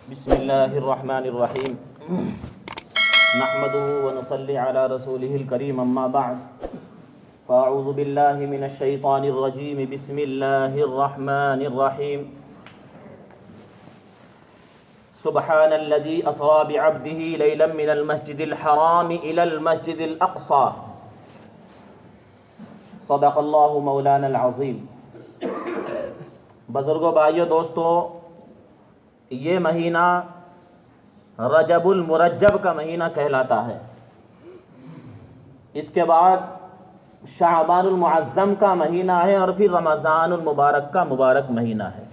بسم اللہ الرحمن الرحیم نحمده ونصلی علی رسوله الکریم اما بعد فاعوذ باللہ من الشیطان الرجیم بسم اللہ الرحمن الرحیم سبحان الذي اسرى بعبده ليلا من المسجد الحرام الى المسجد الاقصى صدق اللہ مولانا العظیم۔ بزرگوں، بھائیوں، دوستوں، یہ مہینہ رجب المرجب کا مہینہ کہلاتا ہے۔ اس کے بعد شعبان المعظم کا مہینہ ہے اور پھر رمضان المبارک کا مبارک مہینہ ہے۔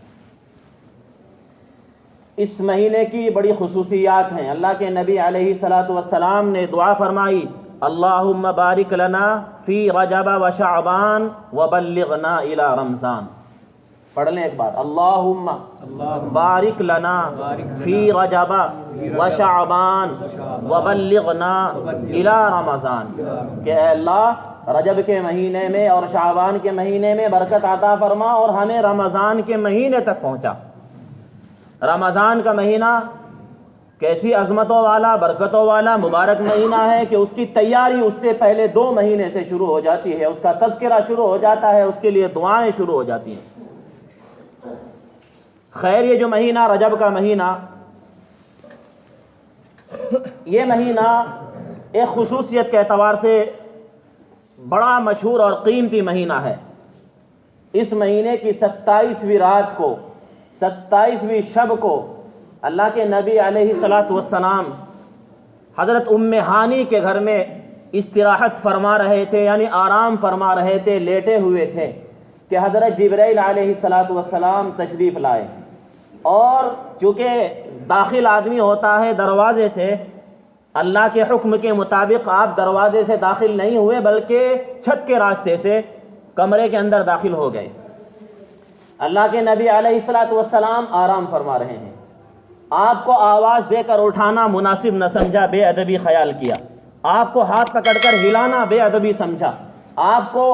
اس مہینے کی بڑی خصوصیات ہیں۔ اللہ کے نبی علیہ الصلاۃ والسلام نے دعا فرمائی، اللہم بارک لنا فی رجب و شعبان وبلغنا الی رمضان۔ پڑھ لیں ایک بار، اللہم بارک لنا فی رجب و شعبان وبلغنا الی رمضان، کہ اے اللہ رجب کے مہینے میں اور شعبان کے مہینے میں برکت عطا فرما اور ہمیں رمضان کے مہینے تک پہنچا۔ رمضان کا مہینہ کیسی عظمتوں والا، برکتوں والا مبارک مہینہ ہے کہ اس کی تیاری اس سے پہلے 2 مہینے سے شروع ہو جاتی ہے، اس کا تذکرہ شروع ہو جاتا ہے، اس کے لیے دعائیں شروع ہو جاتی ہیں۔ خیر، یہ جو مہینہ رجب کا مہینہ، یہ مہینہ ایک خصوصیت کے اعتبار سے بڑا مشہور اور قیمتی مہینہ ہے۔ اس مہینے کی 27ویں رات کو، 27ویں شب کو اللہ کے نبی علیہ الصلاۃ والسلام حضرت ام ہانی کے گھر میں استراحت فرما رہے تھے، یعنی آرام فرما رہے تھے، لیٹے ہوئے تھے کہ حضرت جبرائیل علیہ الصلاۃ والسلام تشریف لائے، اور چونکہ داخل آدمی ہوتا ہے دروازے سے، اللہ کے حکم کے مطابق آپ دروازے سے داخل نہیں ہوئے بلکہ چھت کے راستے سے کمرے کے اندر داخل ہو گئے۔ اللہ کے نبی علیہ الصلاۃ والسلام آرام فرما رہے ہیں، آپ کو آواز دے کر اٹھانا مناسب نہ سمجھا، بے ادبی خیال کیا۔ آپ کو ہاتھ پکڑ کر ہلانا بے ادبی سمجھا۔ آپ کو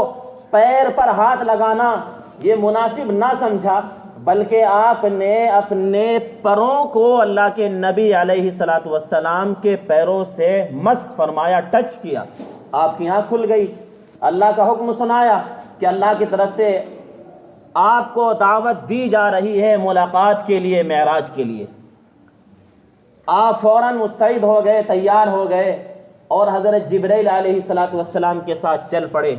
پیر پر ہاتھ لگانا یہ مناسب نہ سمجھا، بلکہ آپ نے اپنے پروں کو اللہ کے نبی علیہ الصلاۃ والسلام کے پیروں سے مس فرمایا، ٹچ کیا۔ آپ کی آنکھ کھل گئی، اللہ کا حکم سنایا کہ اللہ کی طرف سے آپ کو دعوت دی جا رہی ہے ملاقات کے لیے، معراج کے لیے۔ آپ فوراً مستعد ہو گئے، تیار ہو گئے اور حضرت جبرائیل علیہ الصلاۃ والسلام کے ساتھ چل پڑے۔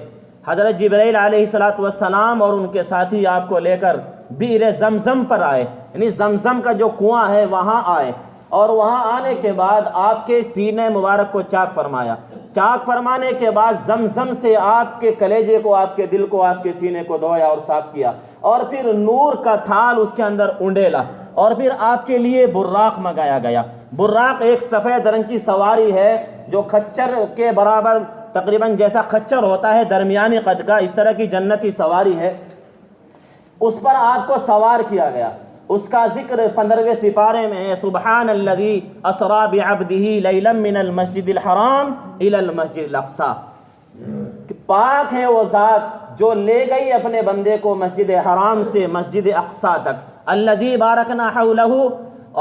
حضرت جبرائیل علیہ الصلاۃ والسلام اور ان کے ساتھی آپ کو لے کر بئر زمزم پر آئے، یعنی زمزم کا جو کنواں ہے وہاں آئے، اور وہاں آنے کے بعد آپ کے سینے مبارک کو چاک فرمایا۔ چاک فرمانے کے بعد زمزم سے آپ کے کلیجے کو، آپ کے دل کو، آپ کے سینے کو دھویا اور صاف کیا، اور پھر نور کا تھال اس کے اندر انڈیلا، اور پھر آپ کے لیے براق منگایا گیا۔ براق ایک سفید رنگ کی سواری ہے جو خچر کے برابر، تقریباً جیسا خچر ہوتا ہے، درمیانی قد کا، اس طرح کی جنتی سواری ہے، اس پر آپ کو سوار کیا گیا۔ اس کا ذکر 15ویں سپارے میں ہے، سبحان الذی اسری بعبدہ لیلا من المسجد الحرام الی المسجد الاقصی، پاک ہے وہ ذات جو لے گئی اپنے بندے کو مسجد حرام سے مسجد اقصی تک، الذی بارکنا حولہ،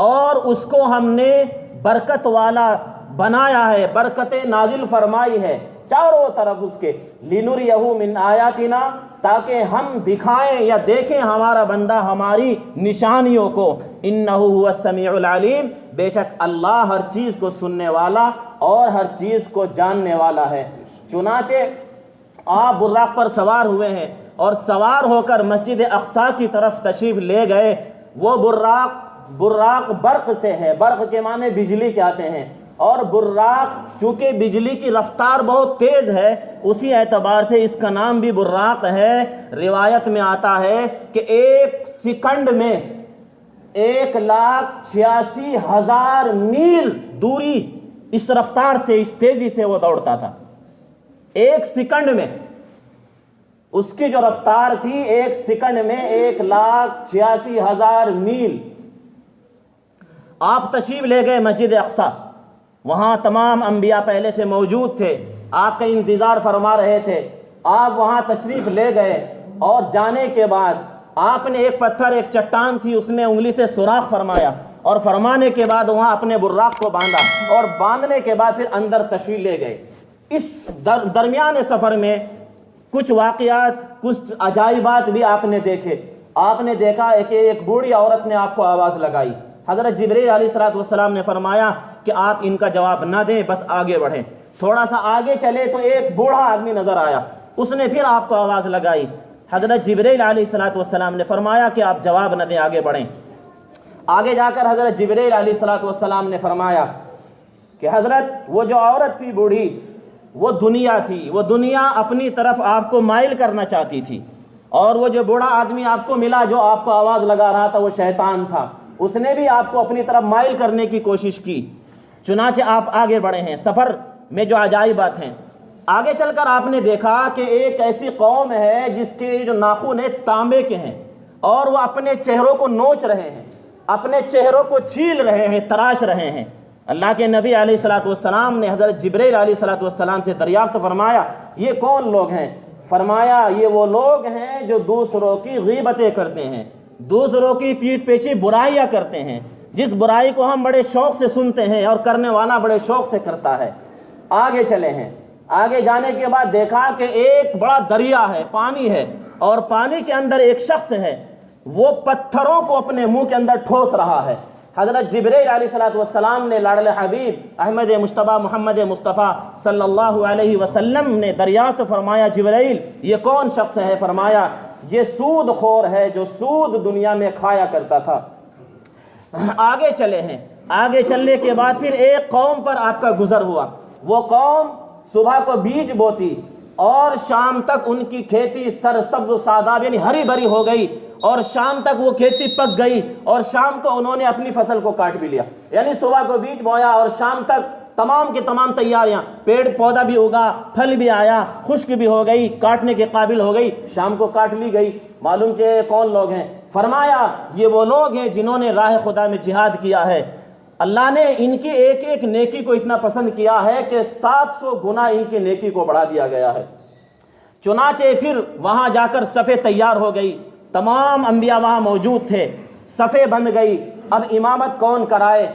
اور اس کو ہم نے برکت والا بنایا ہے، برکتیں نازل فرمائی ہے چاروں طرف اس کے، لنریہ من آیاتنا، تاکہ ہم دکھائیں یا دیکھیں ہمارا بندہ ہماری نشانیوں کو، انہ هو السمیع العلیم، بے شک اللہ ہر چیز کو سننے والا اور ہر چیز کو جاننے والا ہے۔ چنانچہ آپ براق پر سوار ہوئے ہیں اور سوار ہو کر مسجد اقصی کی طرف تشریف لے گئے۔ وہ براق برق سے ہے، برق کے معنی بجلی کے آتے ہیں، اور براق چونکہ بجلی کی رفتار بہت تیز ہے، اسی اعتبار سے اس کا نام بھی براق ہے۔ روایت میں آتا ہے کہ 1 سیکنڈ میں 1,86,000 میل دوری اس رفتار سے، اس تیزی سے وہ دوڑتا تھا۔ 1 سیکنڈ میں اس کی جو رفتار تھی، 1 سیکنڈ میں 1,86,000 میل۔ آپ تشریف لے گئے مسجد اقصی، وہاں تمام انبیاء پہلے سے موجود تھے، آپ کا انتظار فرما رہے تھے۔ آپ وہاں تشریف لے گئے اور جانے کے بعد آپ نے ایک پتھر، ایک چٹان تھی، اس میں انگلی سے سوراخ فرمایا اور فرمانے کے بعد وہاں اپنے براق کو باندھا اور باندھنے کے بعد پھر اندر تشریف لے گئے۔ اس درمیان سفر میں کچھ واقعات، کچھ عجائبات بھی آپ نے دیکھے۔ آپ نے دیکھا کہ ایک بوڑھی عورت نے آپ کو آواز لگائی۔ حضرت جبرائیل علیہ السلام نے فرمایا کہ آپ ان کا جواب نہ دیں، بس آگے بڑھیں۔ تھوڑا سا آگے چلے تو ایک بوڑھا آدمی نظر آیا، اس نے پھر آپ کو آواز لگائی۔ حضرت جبرائیل علیہ السلام نے فرمایا کہ آپ جواب نہ دیں، آگے بڑھیں۔ آگے جا کر حضرت جبرائیل علیہ السلام نے فرمایا کہ حضرت وہ جو عورت تھی بوڑھی، وہ دنیا تھی، وہ دنیا اپنی طرف آپ کو مائل کرنا چاہتی تھی، اور وہ جو بوڑھا آدمی آپ کو ملا جو آپ کو آواز لگا رہا تھا وہ شیطان تھا، اس نے بھی آپ کو اپنی طرف مائل کرنے کی کوشش کی۔ چنانچہ آپ آگے بڑھے ہیں۔ سفر میں جو عجائبات ہیں، آگے چل کر آپ نے دیکھا کہ ایک ایسی قوم ہے جس کے جو ناخن ہیں تانبے کے ہیں، اور وہ اپنے چہروں کو نوچ رہے ہیں، اپنے چہروں کو چھیل رہے ہیں، تراش رہے ہیں۔ اللہ کے نبی علیہ السلام نے حضرت جبرائیل علیہ السلام سے دریافت فرمایا یہ کون لوگ ہیں؟ فرمایا یہ وہ لوگ ہیں جو دوسروں کی غیبتیں کرتے ہیں، دوسروں کی پیٹھ پیچھے برائیاں کرتے ہیں، جس برائی کو ہم بڑے شوق سے سنتے ہیں اور کرنے والا بڑے شوق سے کرتا ہے۔ آگے چلے ہیں۔ آگے جانے کے بعد دیکھا کہ ایک بڑا دریا ہے، پانی ہے، اور پانی کے اندر ایک شخص ہے، وہ پتھروں کو اپنے منہ کے اندر ٹھوس رہا ہے۔ حضرت جبرائیل علیہ السلام نے لاڈل حبیب احمد مجتبیٰ محمد مصطفیٰ صلی اللہ علیہ وسلم نے دریافت فرمایا جبرائیل یہ کون شخص ہے؟ فرمایا یہ سود خور ہے جو سود دنیا میں کھایا کرتا تھا۔ آگے چلے ہیں۔ آگے چلنے کے بعد پھر ایک قوم پر آپ کا گزر ہوا۔ وہ قوم صبح کو بیج بوتی اور شام تک ان کی کھیتی سرسبز و شاداب یعنی ہری بھری ہو گئی، اور شام تک وہ کھیتی پک گئی، اور شام کو انہوں نے اپنی فصل کو کاٹ بھی لیا۔ یعنی صبح کو بیج بویا اور شام تک تمام کی تمام تیاریاں، پیڑ پودا بھی ہوگا، پھل بھی آیا، خشک بھی ہو گئی، کاٹنے کے قابل ہو گئی، شام کو کاٹ لی گئی۔ معلوم کہ کون لوگ ہیں؟ فرمایا یہ وہ لوگ ہیں جنہوں نے راہ خدا میں جہاد کیا ہے۔ اللہ نے ان کی ایک ایک نیکی کو اتنا پسند کیا ہے کہ 700 گنا ان کی نیکی کو بڑھا دیا گیا ہے۔ چنانچہ پھر وہاں جا کر صفیں تیار ہو گئی، تمام انبیاء وہاں موجود تھے، صفیں بن گئی۔ اب امامت کون کرائے؟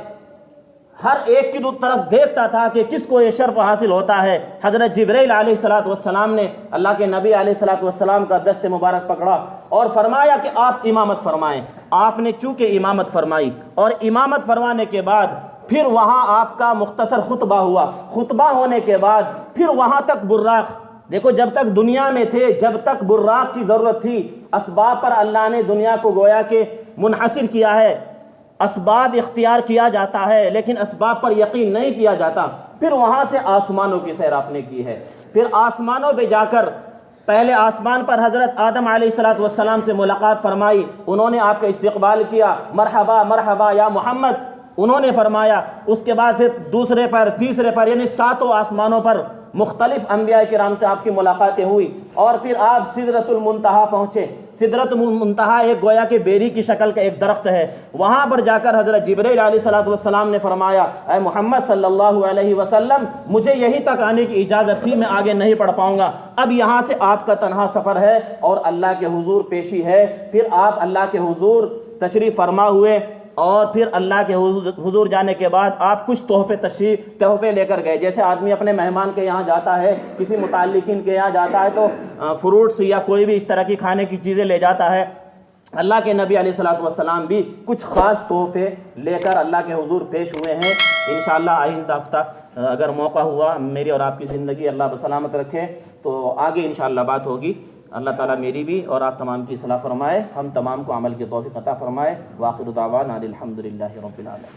ہر ایک کی طرف دیکھتا تھا کہ کس کو یہ شرف حاصل ہوتا ہے۔ حضرت جبرائیل علیہ السلام نے اللہ کے نبی علیہ السلام کا دست مبارک پکڑا اور فرمایا کہ آپ امامت فرمائیں۔ آپ نے چونکہ امامت فرمائی، اور امامت فرمانے کے بعد پھر وہاں آپ کا مختصر خطبہ ہوا۔ خطبہ ہونے کے بعد پھر وہاں تک براق، دیکھو جب تک دنیا میں تھے، جب تک براق کی ضرورت تھی، اسباب پر اللہ نے دنیا کو گویا کہ منحصر کیا ہے۔ اسباب اختیار کیا جاتا ہے لیکن اسباب پر یقین نہیں کیا جاتا۔ پھر وہاں سے آسمانوں کی سیر آپ نے کی ہے۔ پھر آسمانوں پہ جا کر پہلے آسمان پر حضرت آدم علیہ السلام سے ملاقات فرمائی، انہوں نے آپ کا استقبال کیا، مرحبا مرحبا یا محمد انہوں نے فرمایا۔ اس کے بعد پھر دوسرے پر، تیسرے پر، یعنی 7 آسمانوں پر مختلف انبیاء کرام سے آپ کی ملاقاتیں ہوئی، اور پھر آپ سدرۃ المنتہا پہنچے۔ سدرۃ المنتہا ایک گویا کہ بیری کی شکل کا ایک درخت ہے۔ وہاں پر جا کر حضرت جبرائیل علیہ السلام نے فرمایا اے محمد صلی اللہ علیہ وسلم مجھے یہیں تک آنے کی اجازت تھی، میں آگے نہیں پڑھ پاؤں گا، اب یہاں سے آپ کا تنہا سفر ہے اور اللہ کے حضور پیشی ہے۔ پھر آپ اللہ کے حضور تشریف فرما ہوئے، اور پھر اللہ کے حضور جانے کے بعد آپ کچھ تحفے لے کر گئے۔ جیسے آدمی اپنے مہمان کے یہاں جاتا ہے، کسی متعلقین کے یہاں جاتا ہے تو فروٹس یا کوئی بھی اس طرح کی کھانے کی چیزیں لے جاتا ہے۔ اللہ کے نبی علیہ السلام بھی کچھ خاص تحفے لے کر اللہ کے حضور پیش ہوئے ہیں۔ انشاءاللہ آئندہ ہفتہ اگر موقع ہوا، میری اور آپ کی زندگی اللہ بسلامت رکھے، تو آگے انشاءاللہ بات ہوگی۔ اللہ تعالیٰ میری بھی اور آپ تمام کی اصلاح فرمائے، ہم تمام کو عمل کی توفیق عطا فرمائے۔ وآخر دعوانا الحمدللہ رب العالمین۔